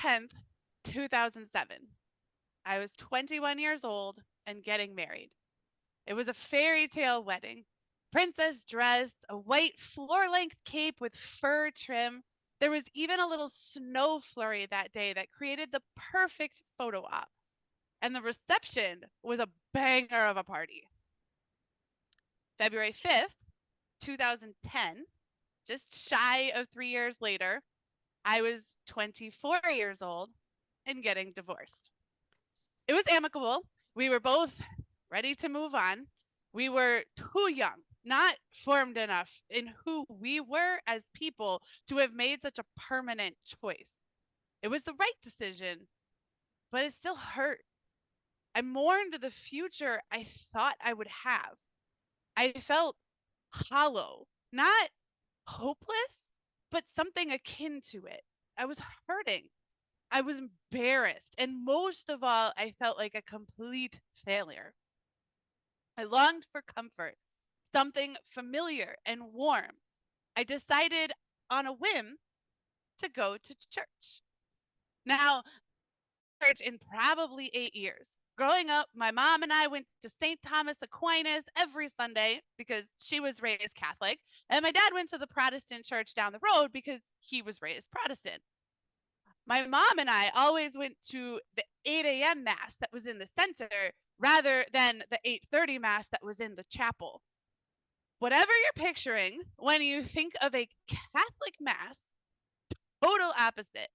10th, 2007. I was 21 years old and getting married. It was a fairy tale wedding. Princess dress, a white floor length cape with fur trim. There was even a little snow flurry that day that created the perfect photo op. And the reception was a banger of a party. February 5th, 2010, just shy of 3 years later, I was 24 years old and getting divorced. It was amicable. We were both ready to move on. We were too young, not formed enough in who we were as people to have made such a permanent choice. It was the right decision, but it still hurt. I mourned the future I thought I would have. I felt hollow, not hopeless, but something akin to it. I was hurting. I was embarrassed. And most of all, I felt like a complete failure. I longed for comfort, something familiar and warm. I decided on a whim to go to church. Now, church in probably 8 years. Growing up, my mom and I went to St. Thomas Aquinas every Sunday because she was raised Catholic, and my dad went to the Protestant church down the road because he was raised Protestant. My mom and I always went to the 8 a.m. mass that was in the center rather than the 8:30 mass that was in the chapel. Whatever you're picturing when you think of a Catholic mass, total opposite.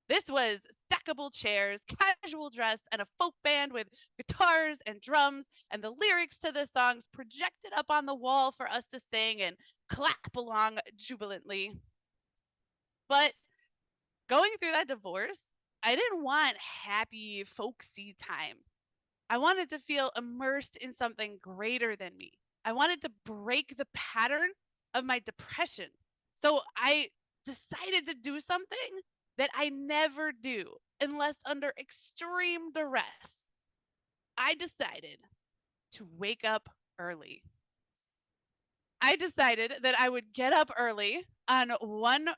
This was stackable chairs, casual dress, and a folk band with guitars and drums, and the lyrics to the songs projected up on the wall for us to sing and clap along jubilantly. But going through that divorce, I didn't want happy, folksy time. I wanted to feel immersed in something greater than me. I wanted to break the pattern of my depression. So I decided to do something that I never do unless under extreme duress. I decided to wake up early. I decided that I would get up early on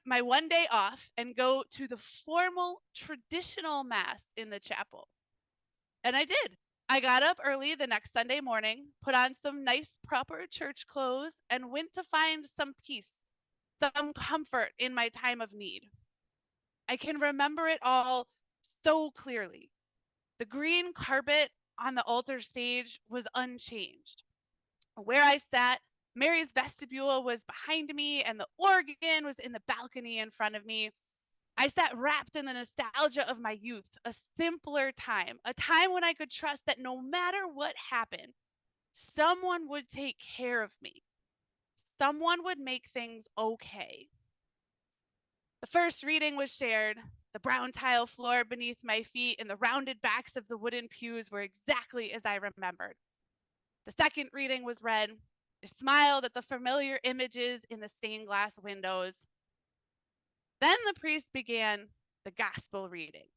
my one day off and go to the formal traditional mass in the chapel. And I did. I got up early the next Sunday morning, put on some nice proper church clothes, and went to find some peace, some comfort in my time of need. I can remember it all so clearly. The green carpet on the altar stage was unchanged. Where I sat, Mary's vestibule was behind me, and the organ was in the balcony in front of me. I sat wrapped in the nostalgia of my youth, a simpler time, a time when I could trust that no matter what happened, someone would take care of me. Someone would make things okay. The first reading was shared. The brown tile floor beneath my feet and the rounded backs of the wooden pews were exactly as I remembered. The second reading was read. I smiled at the familiar images in the stained glass windows. Then the priest began the gospel reading.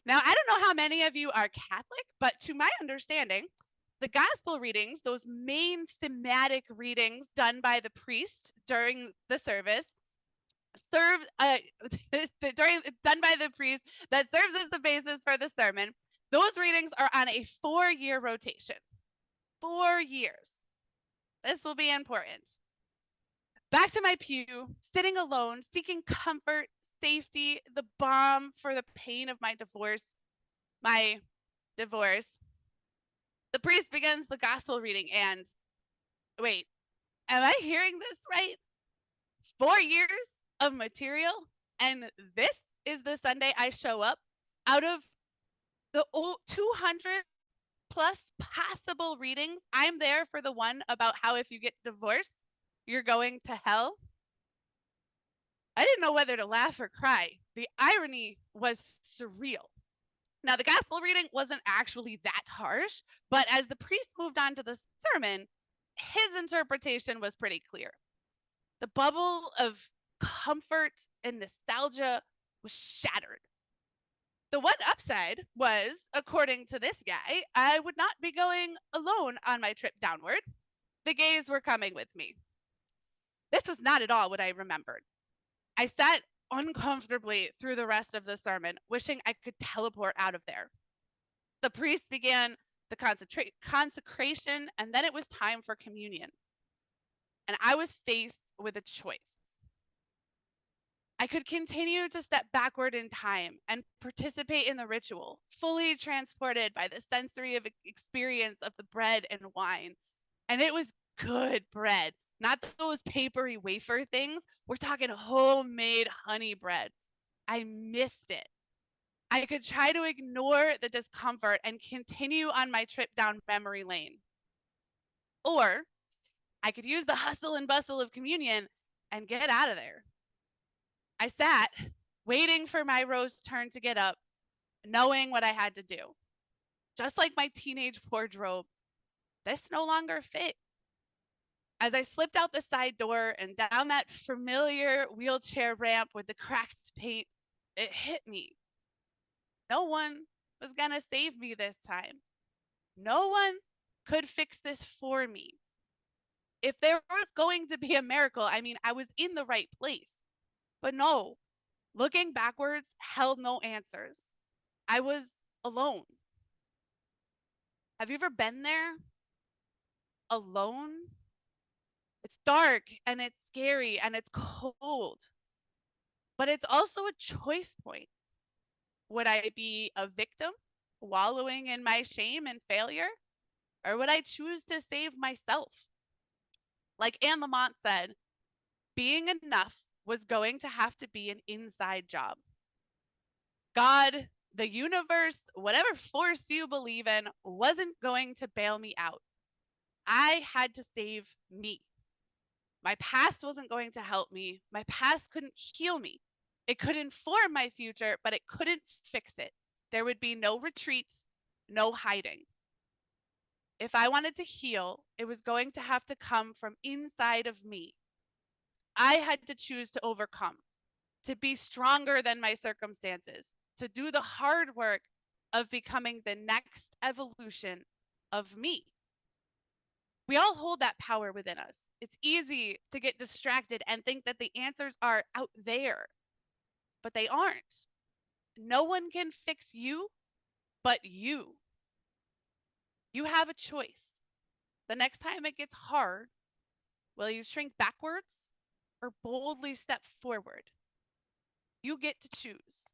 Now, I don't know how many of you are Catholic, but to my understanding, the gospel readings, those main thematic readings done by the priest during the service, serve done by the priest that serves as the basis for the sermon. Those readings are on a 4-year rotation. 4 years. This will be important. Back to my pew, sitting alone, seeking comfort, safety, the balm for the pain of my divorce. My divorce. The priest begins the gospel reading, and wait, am I hearing this right? 4 years of material, and this is the Sunday I show up out of the 200 plus possible readings. I'm there for the one about how if you get divorced, you're going to hell. I didn't know whether to laugh or cry. The irony was surreal. Now, the gospel reading wasn't actually that harsh, but as the priest moved on to the sermon, his interpretation was pretty clear. The bubble of comfort and nostalgia was shattered. The one upside was, according to this guy, I would not be going alone on my trip downward. The gays were coming with me. This was not at all what I remembered. I sat uncomfortably through the rest of the sermon, wishing I could teleport out of there. The priest began the consecration, and then it was time for communion. And I was faced with a choice. I could continue to step backward in time and participate in the ritual, fully transported by the sensory of experience of the bread and wine. And it was good bread, not those papery wafer things. We're talking homemade honey bread. I missed it. I could try to ignore the discomfort and continue on my trip down memory lane. Or I could use the hustle and bustle of communion and get out of there. I sat, waiting for my rose turn to get up, knowing what I had to do. Just like my teenage wardrobe, this no longer fit. As I slipped out the side door and down that familiar wheelchair ramp with the cracked paint, it hit me. No one was going to save me this time. No one could fix this for me. If there was going to be a miracle, I mean, I was in the right place. But no, looking backwards held no answers. I was alone. Have you ever been there? Alone? It's dark and it's scary and it's cold. But it's also a choice point. Would I be a victim, wallowing in my shame and failure? Or would I choose to save myself? Like Anne Lamott said, being enough was going to have to be an inside job. God, the universe, whatever force you believe in, wasn't going to bail me out. I had to save me. My past wasn't going to help me. My past couldn't heal me. It could inform my future, but it couldn't fix it. There would be no retreat, no hiding. If I wanted to heal, it was going to have to come from inside of me. I had to choose to overcome, to be stronger than my circumstances, to do the hard work of becoming the next evolution of me. We all hold that power within us. It's easy to get distracted and think that the answers are out there, but they aren't. No one can fix you but you. You have a choice. The next time it gets hard, will you shrink backwards or boldly step forward? You get to choose.